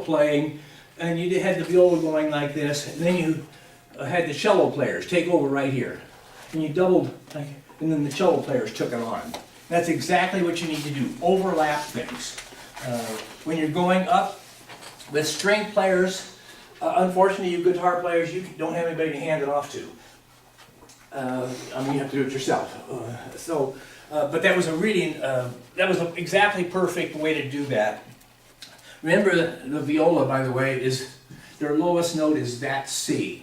playing, and you had the viola going like this, and then you had the cello players take over right here. And you doubled, and then the cello players took it on. That's exactly what you need to do, overlap things. When you're going up with string players, unfortunately you guitar players, you don't have anybody to hand it off to. I mean, you have to do it yourself. But that was that was an exactly perfect way to do that. Remember, the viola, by the way, is their lowest note is that C.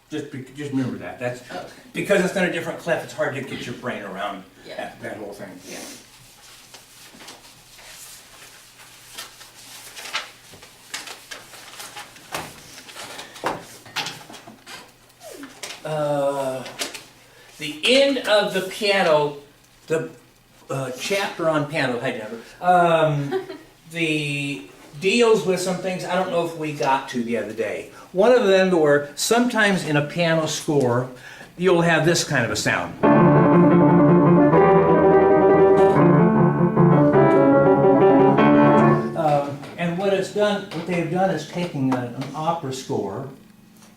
Just remember that. That's because it's in a different clef. It's hard to get your brain around that whole thing. Yeah. The end of the piano, the chapter on piano, hi Denver, the deals with some things I don't know if we got to the other day. One of them were sometimes in a piano score, you'll have this kind of a sound. And what they've done is taking an opera score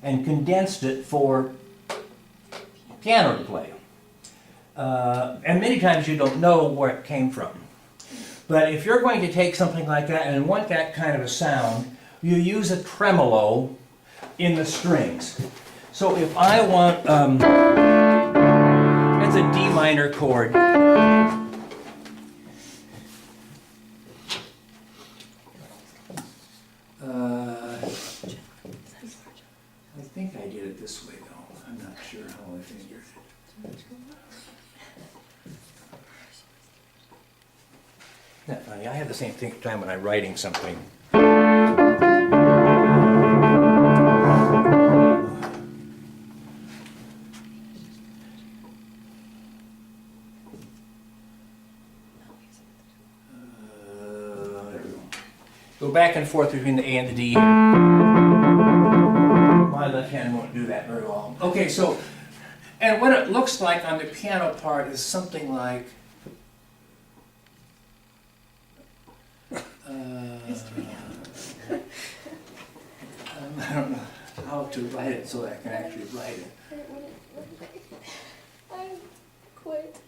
and condensed it for piano to play. And many times you don't know where it came from. But if you're going to take something like that and want that kind of a sound, you use a tremolo in the strings. So if I want, that's a D minor chord. I think I did it this way though. I'm not sure how I figured it. Isn't that funny? I have the same time when I'm writing something. There we go. Go back and forth between the A and the D here. My left hand won't do that very well. Okay, so, and what it looks like on the piano part is something like, I don't know how to write it so I can actually write it. I quit.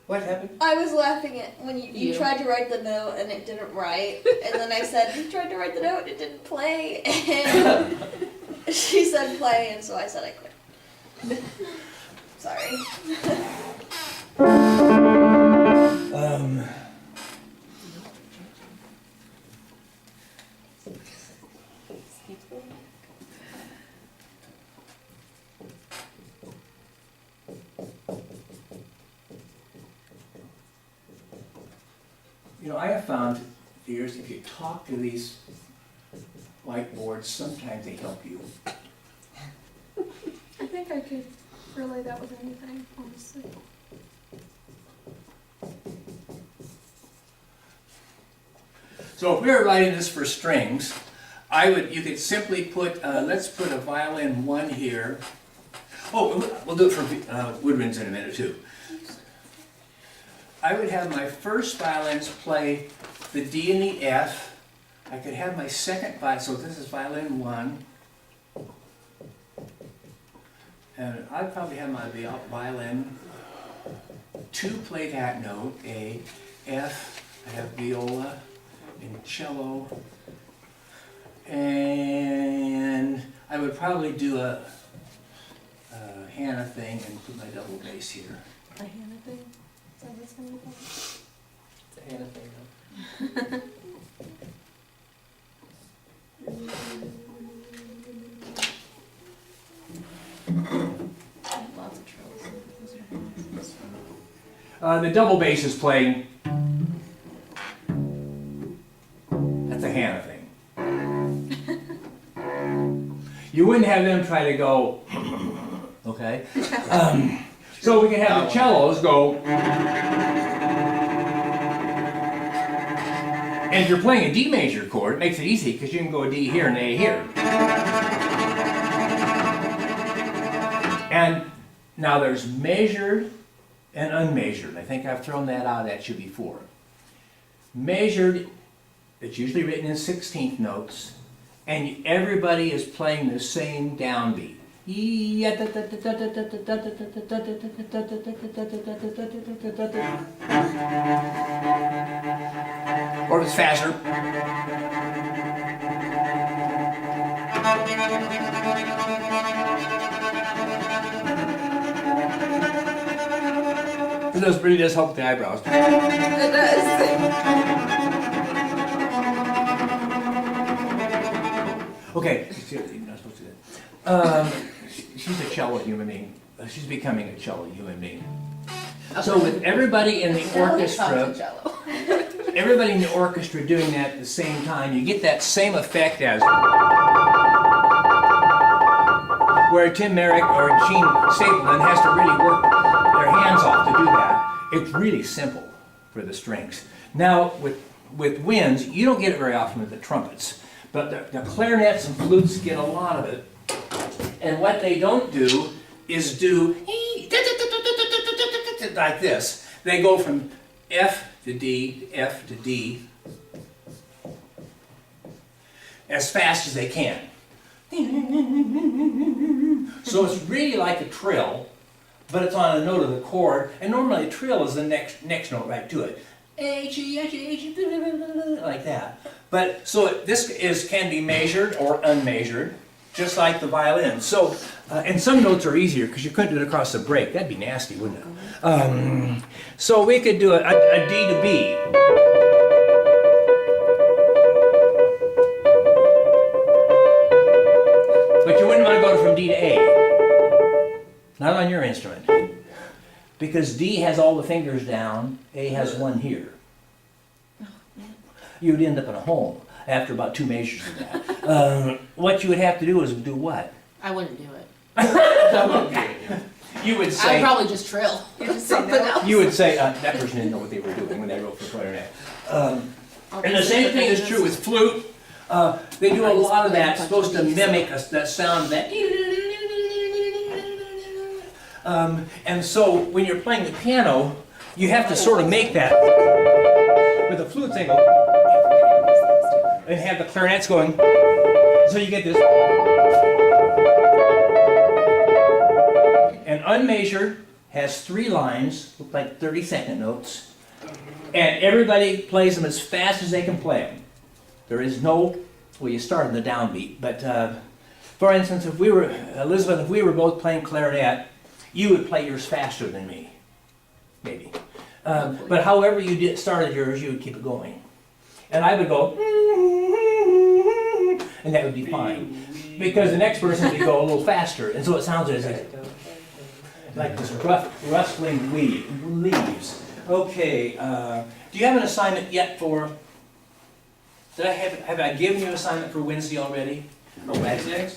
What happened? I was laughing at when you tried to write the note and it didn't write. And then I said, you tried to write the note and it didn't play. And she said play, and so I said I quit. Sorry. You know, I have found for years if you talk to these whiteboards, sometimes they help you. I think I could relay that with anything, honestly. So if we were writing this for strings, you could simply put, let's put a violin 1 here. Oh, we'll do it for woodwinds in a minute too. I would have my first violins play the D and the F. I could have my second violin, so this is violin 1. And I'd probably have my violin 2 play that note, A, F, I have viola and cello. And I would probably do a Hannah thing and put my double bass here. A Hannah thing? Is that what's going to be called? It's a Hannah thing, Lots of trills. The double bass is playing. That's a Hannah thing. You wouldn't have them try to go, okay? So we can have the cellos go. And if you're playing a D major chord, it makes it easy because you can go a D here and A here. And Now there's measured and unmeasured. I think I've thrown that out at you before. Measured, it's usually written in 16th notes, and everybody is playing the same downbeat. Or if it's faster. This really does help the eyebrows. It does. Okay, you're not supposed to do that. She's a cello human being. She's becoming a cello human being. So with everybody in the orchestra, everybody in the orchestra doing that at the same time, you get that same effect as where Tim Merrick or Gene Stapleton has to really work their hands off to do that. It's really simple for the strings. Now with winds, you don't get it very often with the trumpets, but the clarinets and flutes get a lot of it. And what they don't do is do like this. They go from F to D to F to D as fast as they can. So it's really like a trill, but it's on a note of the chord, and normally a trill is the next note right to it. Like that. But so this can be measured or unmeasured, just like the violin. So, and some notes are easier because you couldn't do it across the break. That'd be nasty, wouldn't it? So we could do a D to B. But you wouldn't want to go from D to A. Not on your instrument. Because D has all the fingers down, A has one here. You'd end up in a hole after about 2 measures of that. What you would have to do is do what? I wouldn't do it. You would say... I'd probably just trill. You just say no. You would say, that person didn't know what they were doing when they wrote for clarinet. And the same thing is true with flute. They do a lot of that, supposed to mimic that sound, that... and so when you're playing the piano, you have to sort of make that. With the flutes, they go... and have the clarinets going. So you get this. And unmeasured has 3 lines, look like 30-second notes, and everybody plays them as fast as they can play them. There is no, well, you start in the downbeat, but for instance, if we were, Elizabeth, if we were both playing clarinet, you would play yours faster than me, maybe. But however you started yours, you would keep it going. And I would go, and that would be fine. Because the next person would go a little faster, and so it sounds like this rustling leaves. Okay, do you have an assignment yet for, have I given you an assignment for Wednesday already? Or Wednesday?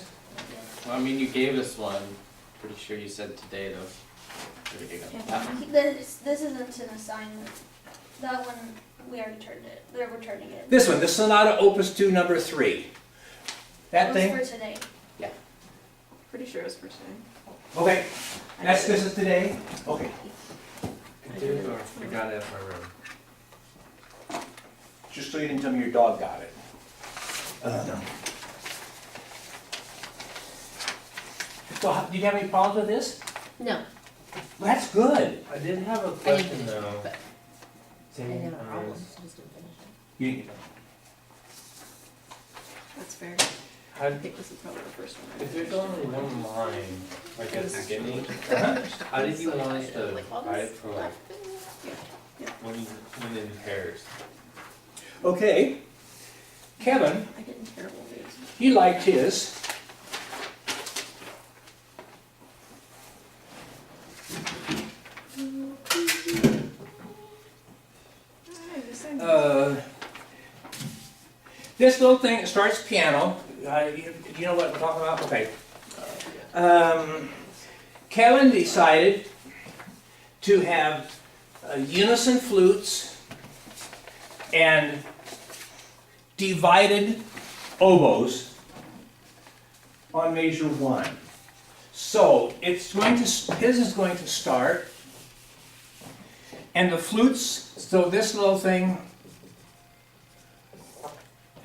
Well, I mean, you gave us one. Pretty sure you said today, though. There you go. This isn't an assignment. That one, we already turned it. They're returning it. This one, the Sonata Opus 2 number 3. That It thing? was for today. Pretty sure it was for today. Okay, this is today? Okay. I did or forgot it if I wrote. Just so you didn't tell me your dog got it. No. So, do you have any problems with this? No, Well, that's good. I did have a I didn't question, finish it, though. but I Same didn't have a on problem. this. I just didn't finish it. You didn't get That's fair. How, I think this is probably the first one. if there's only one line, like at the beginning, them. how did you want us to Like all write this for like Yeah. when in pairs? Okay. Kevin, I get in terrible moods. he liked his. This little thing that starts piano, you know what we're talking about? Okay. Kevin decided to have unison flutes and divided oboes on measure 1. So it's going to, his is going to start, and the flutes, so this little thing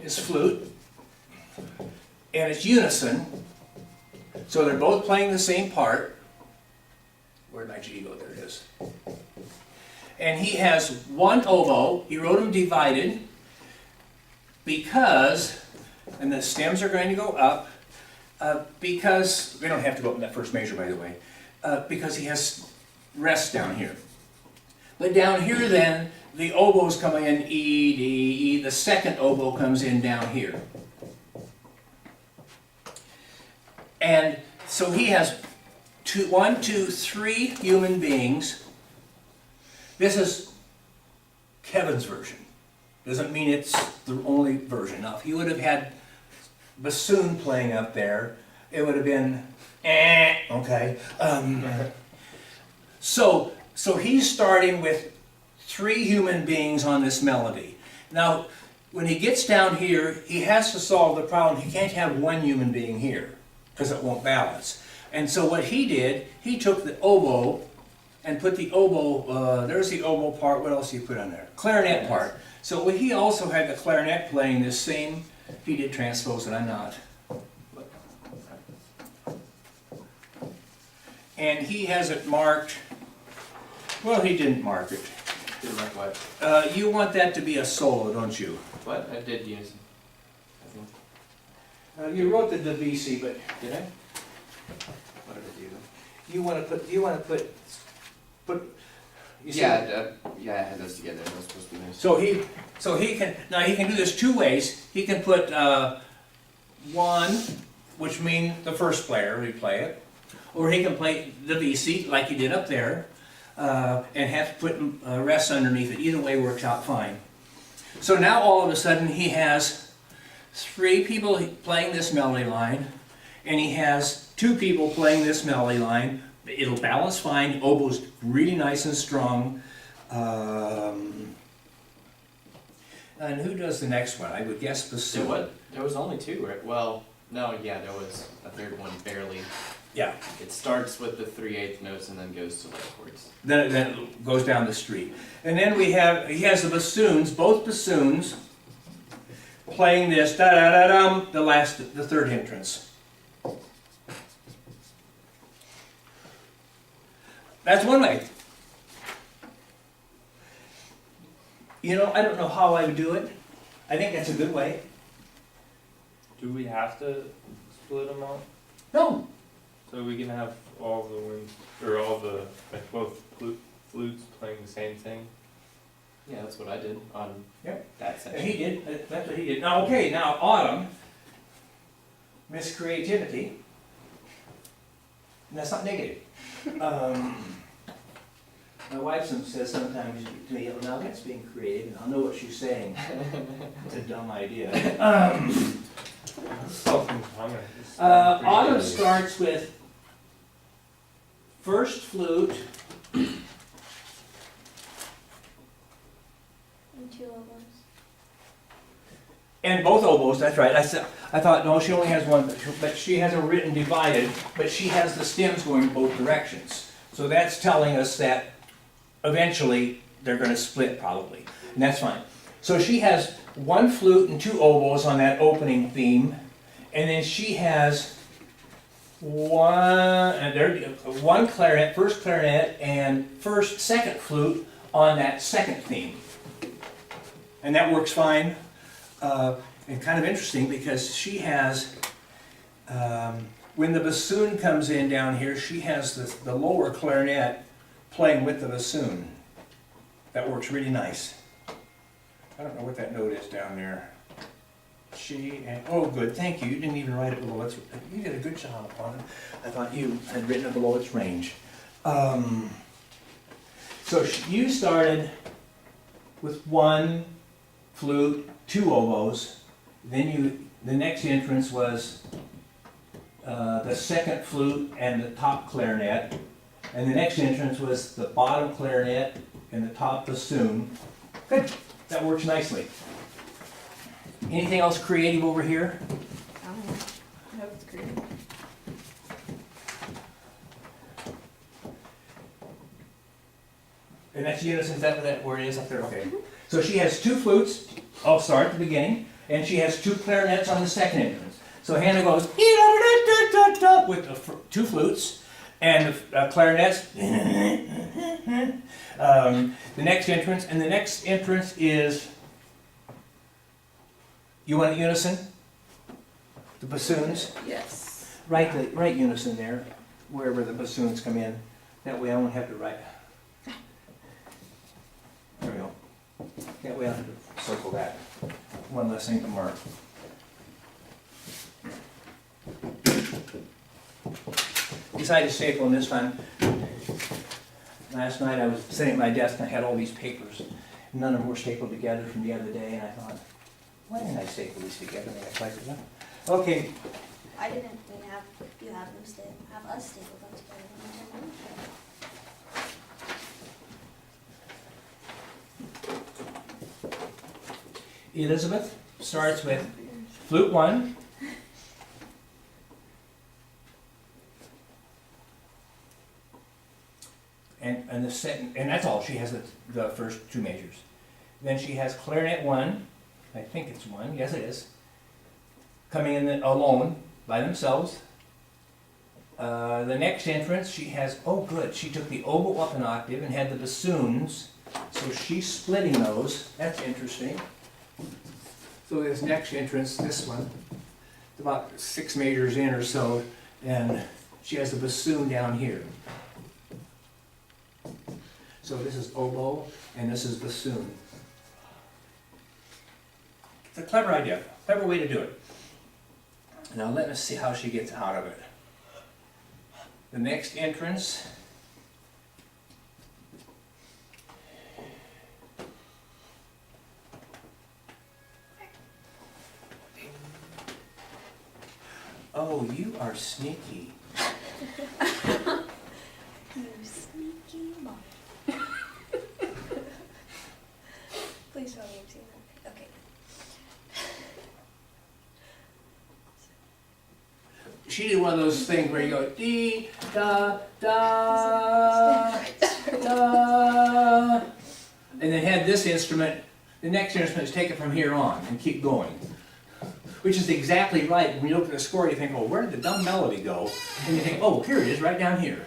is flute, and it's unison, so they're both playing the same part. Where'd my G go? There it is. And he has one oboe, he wrote them divided, because, and the stems are going to go up, because, they don't have to go up in that first measure, by the way, because he has rests down here. But down here then, the oboe's coming in E, D, E, the second oboe comes in down here. And so he has 1, 2, 3 human beings. This is Kevin's version. Doesn't mean it's the only version. Now, if he would have had bassoon playing up there, it would have been, okay. So he's starting with 3 human beings on this melody. Now, when he gets down here, he has to solve the problem. He can't have 1 human being here, because it won't balance. And so what he did, he took the oboe and put the oboe, there's the oboe part, what else did he put on there? Clarinet part. So he also had the clarinet playing this same, he did transpose and I'm not. And he has it marked, well, he didn't mark it. Didn't like what? You want that to be a solo, don't you? What? I did use. I think. You wrote the VC, but Did I? What did I do? you want to put, you see- Yeah, yeah, I had those together. That was supposed to be nice. So he can, now he can do this 2 ways. He can put 1, which means the first player, we play it. Or he can play the VC like he did up there, and have to put rests underneath it. Either way works out fine. So now all of a sudden he has 3 people playing this melody line, and he has 2 people playing this melody line. It'll balance fine, oboe's really nice and strong. And who does the next one? I would guess bassoon. So what? There was only 2, right? Well, no, yeah, there was a third one, barely. Yeah, It starts with the 3/8 notes and then goes to like chords. then it goes down the street. And then he has the bassoons, both bassoons, playing this da-da-da-dum, the third entrance. That's one way. You know, I don't know how I would do it. I think that's a good way. Do we have to split them out? No, So we can have all the winds, or all the, like both flutes playing the same thing? Yeah, that's what I did on Yep. that and section. he did, that's what he did. Now, okay, now Autumn, Miss Creativity, and that's not negative. My wife says sometimes to me, now that's being creative, and I'll know what she's saying. It's a dumb idea. Autumn starts with first flute, And 2 oboes. and both oboes, that's right. I thought, no, she only has one, but she has it written divided, but she has the stems going both directions. So that's telling us that eventually they're going to split probably, and that's fine. So she has 1 flute and 2 oboes on that opening theme, and then she has one clarinet, first clarinet, and second flute on that second theme. And that works fine. And kind of interesting because she has, when the bassoon comes in down here, she has the lower clarinet playing with the bassoon. That works really nice. I don't know what that note is down there. She and, oh good, thank you. You didn't even write it below its, you did a good job on it. I thought you had written it below its range. So you started with 1 flute, 2 oboes. Then the next entrance was the second flute and the top clarinet. And the next entrance was the bottom clarinet and the top bassoon. Good, that works nicely. Anything else creative over here? I hope it's creative. And that's unison, is that where it is up there? Okay. So she has 2 flutes, I'll start at the beginning, and she has 2 clarinets on the second entrance. So Hannah goes with the 2 flutes and the clarinets. The next entrance, and the next entrance is, you want unison? The bassoons? Yes. Write unison there, wherever the bassoons come in. That way I won't have to write. There we go. That way I don't have to circle that. One less thing to mark. Decided to staple them this time. Last night I was sitting at my desk and I had all these papers. None of them were stapled together from the other day, and I thought, why didn't I staple these together when I typed it up? Okay, I didn't have you have them have us staple them together. Elizabeth starts with flute 1. And the second, and that's all. She has the first 2 measures. Then she has clarinet 1. I think it's 1. Yes, it is. Coming in alone by themselves. The next entrance, she has. Oh, good. She took the oboe up an octave and had the bassoons. So she's splitting those. That's interesting. So this next entrance, this one, it's about 6 measures in or so, and she has the bassoon down here. So this is oboe, and this is bassoon. It's a clever idea, clever way to do it. Now let us see how she gets out of it. The next entrance, oh, you are sneaky. You sneaky mom. Please tell me you've seen that. Okay. She did one of those things where you go dee da da da, and then had this instrument. The next instrument is take it from here on and keep going, which is exactly right. When you look at the score, you think, "Oh, where did the dumb melody go?" And you think, "Oh, here it is, right down here."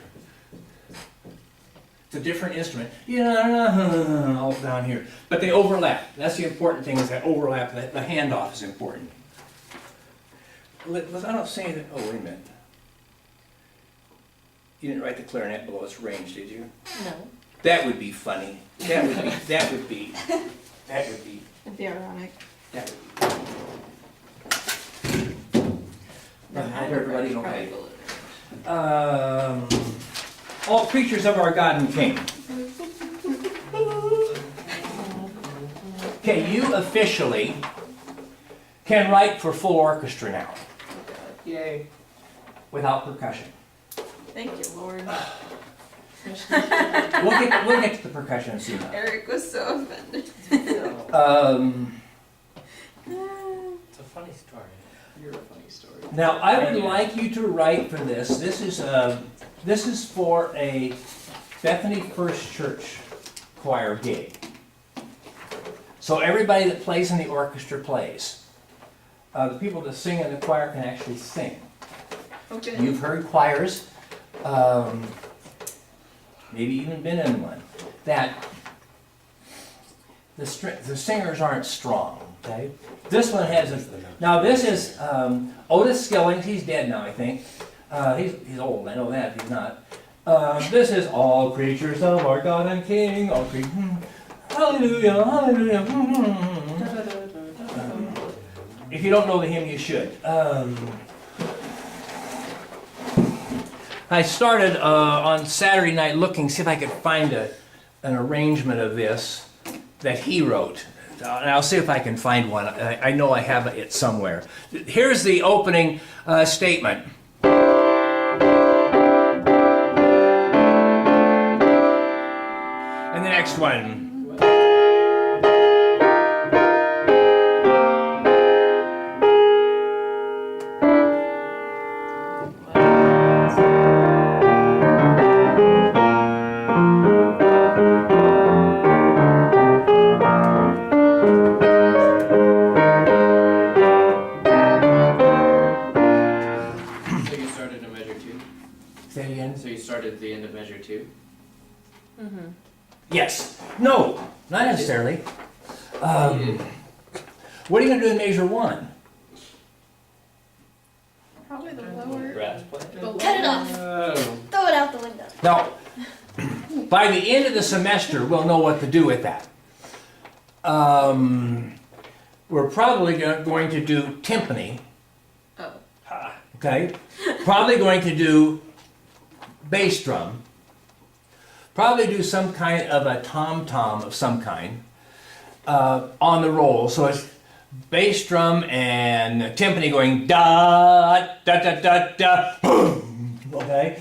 It's a different instrument, yeah, all down here, but they overlap. That's the important thing, is that overlap. The handoff is important. I don't say that. Oh, wait a minute. You didn't write the clarinet below its range, did you? No. That would be funny. That would be. That would be. That would be. It'd be ironic. That would be. I hope everybody okay. All creatures of our God and King. Okay, you officially can write for full orchestra now. Yay. Without percussion. Thank you, Lord. We'll get to the percussion soon. Eric was so offended. It's a funny story. You're a funny story. Now, I would like you to write for this. This is for a Bethany First Church choir gig. So everybody that plays in the orchestra plays. The people that sing in the choir can actually sing. Okay. You've heard choirs, maybe even been in one, that the singers aren't strong, okay? This one has a, now this is Otis Skillings. He's dead now, I think. He's old, I know that, he's not. This is all creatures of our God and King, all creatures, hallelujah, hallelujah. If you don't know the hymn, you should. I started on Saturday night looking, see if I could find an arrangement of this that he wrote. And I'll see if I can find one. I know I have it somewhere. Here's the opening statement. And the next one. Yes. No, not necessarily. What are you gonna do in measure 1? Probably the lower. Brass plate? Cut it off. Oh. Throw it out the window. Now, by the end of the semester, we'll know what to do with that. We're probably going to do timpani, Oh. okay? Probably going to do bass drum. Probably do some kind of a tom-tom of some kind on the roll. So it's bass drum and timpani going da da da da da boom. Okay.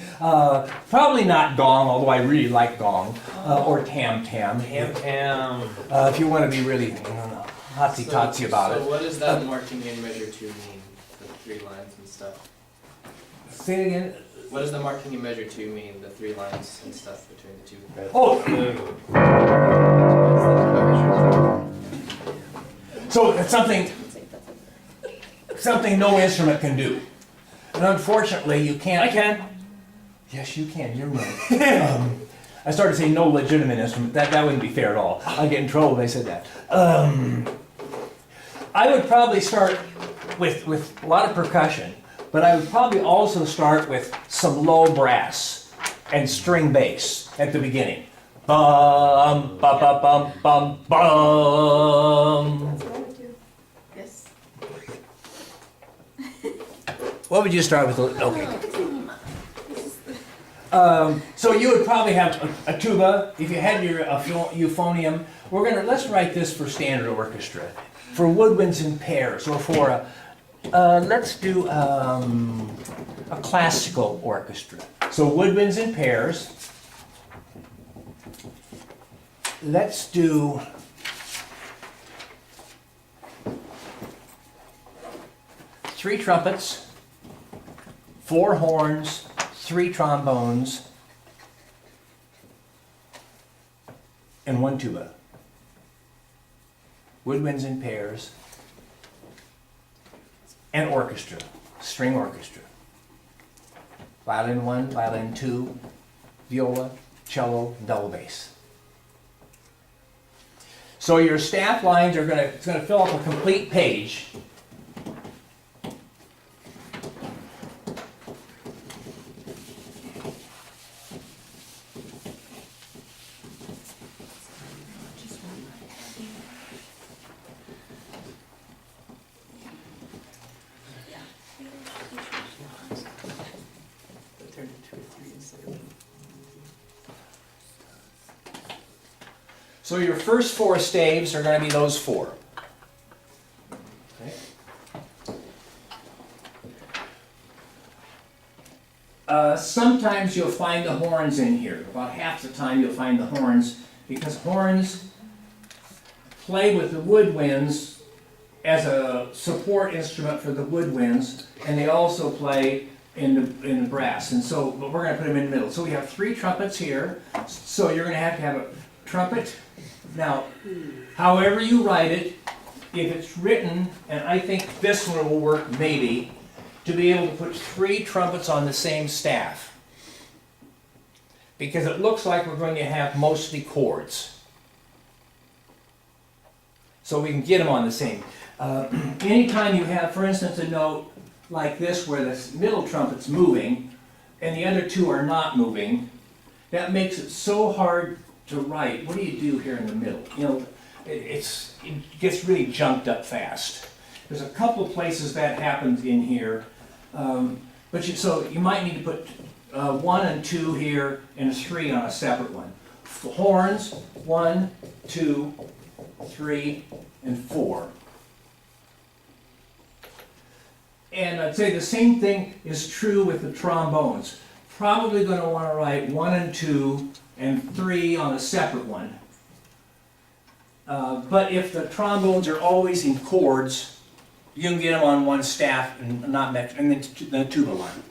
Probably not gong, although I really like gong, or tam tam. Tam. If you want to be really hotsy totsy about So it. what does that marking in measure 2 mean? The 3 lines and stuff. Say it again. What does the marking in measure 2 mean? The 3 lines and stuff between the 2. Oh, so it's something no instrument can do. And unfortunately, you can't. I can. Yes, you can. You're right. I started saying no legitimate instrument. That wouldn't be fair at all. I'd get in trouble if I said that. I would probably start with a lot of percussion, but I would probably also start with some low brass and string bass at the beginning. Bum, ba ba bum, bum, bum. That's what I would do. Yes. What would you start with? Okay. So you would probably have a tuba. If you had your euphonium, let's write this for standard orchestra, for woodwinds in pairs, or for let's do a classical orchestra. So woodwinds in pairs. Let's do three trumpets, 4 horns, 3 trombones, and 1 tuba. Woodwinds in pairs, and orchestra, string orchestra. Violin 1, violin 2, viola, cello, double bass. So your staff lines are it's gonna fill up a complete page. So your first 4 staves are going to be those 4. Okay. Sometimes you'll find the horns in here. About half the time you'll find the horns, because horns play with the woodwinds as a support instrument for the woodwinds, and they also play in the brass. And so, but we're going to put them in the middle. So we have 3 trumpets here. So you're going to have a trumpet. Now, however you write it, if it's written, and I think this one will work maybe, to be able to put 3 trumpets on the same staff. Because it looks like we're going to have mostly chords. So we can get them on the same. Anytime you have, for instance, a note like this where the middle trumpet's moving and the other 2 are not moving, that makes it so hard to write. What do you do here in the middle? You know, it gets really junked up fast. There's a couple of places that happens in here, so you might need to put 1 and 2 here and 3 on a separate one. Horns, 1, 2, 3, and 4. And I'd say the same thing is true with the trombones. Probably going to want to write 1 and 2 and 3 on a separate one. But if the trombones are always in chords, you can get them on one staff and not mix, and then the tuba line.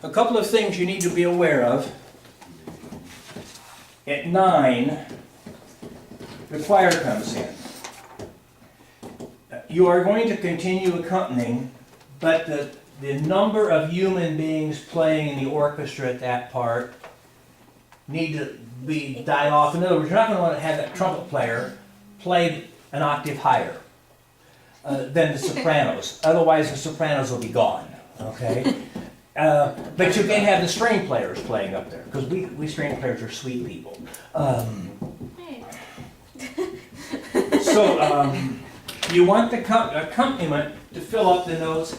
A couple of things you need to be aware of. At 9, the choir comes in. You are going to continue accompanying, but the number of human beings playing in the orchestra at that part need to be die off. In other words, you're not gonna wanna have that trumpet player play an octave higher than the sopranos. Otherwise, the sopranos will be gone, okay? But you can have the string players playing up there, because we string players are sweet people. Hey. So you want the accompaniment to fill up the notes.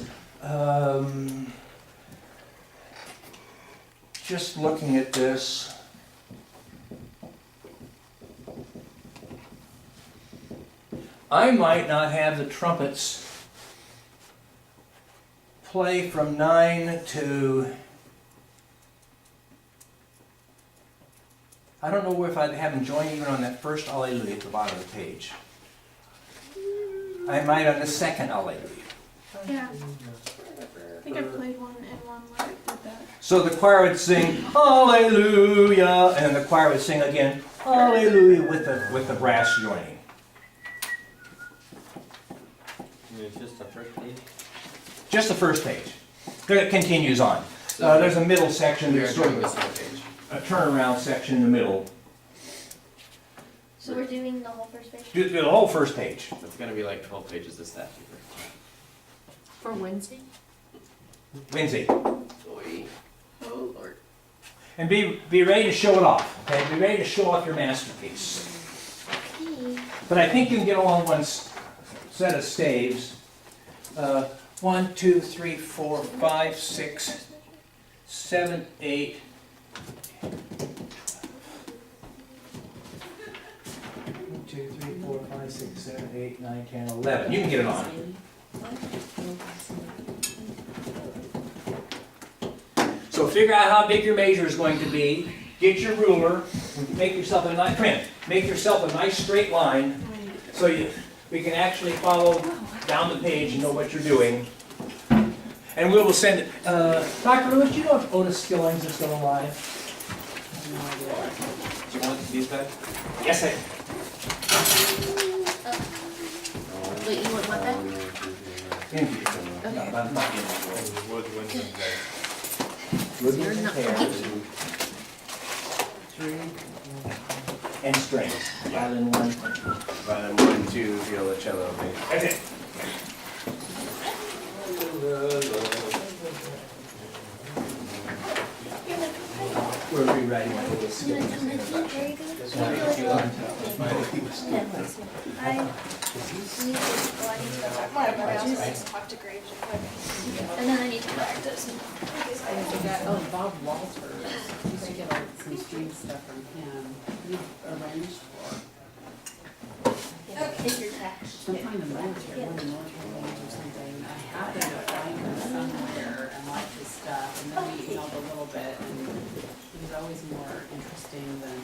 Just looking at this. I might not have the trumpets play from 9 to, I don't know if I'd have them join even on that first Alleluia at the bottom of the page. I might on the second Alleluia. Yeah. I think I played one in one where I did that. So the choir would sing Alleluia, and then the choir would sing again Alleluia with the brass joining. It's just the first page. Just the first page. Then it continues on. There's a middle section, We're there's sort doing of this whole page. a turnaround section in the middle. So we're doing the whole first page? Do the whole first page. It's gonna be like 12 pages of stat paper. For Wednesday? Wednesday. Oy. Oh, Lord. And be ready to show it off, okay? Be ready to show off your masterpiece. But I think you can get along one set of staves. 1, 2, 3, 4, 5, 6, 7, 8. 1, 2, 3, 4, 5, 6, 7, 8, 9, 10, 11. You can get it on. So figure out how big your measure is going to be. Get your ruler. Make yourself a nice print. Make yourself a nice straight line so we can actually follow down the page and know what you're doing. And we will send it. Dr. Lewis, do you know if Otis Skillings is still alive? Do you want these back? Yes, I. Wait, you want that? Not in The wood windows there. Wood You're not- pears. And strings. Violin 1. Violin 1, 2, viola, cello, bass. That's it. We're rewriting Otis Skillings. Very good. Very good. I need to go back. I also talk to Graves real quick. And then I need to practice. Oh, Bob Walters. Used to get some string stuff from him. We arranged for sometime in the military, one of the military ones or something. I happened to find him somewhere and liked his stuff. And then we emailed a little bit, and he was always more interesting than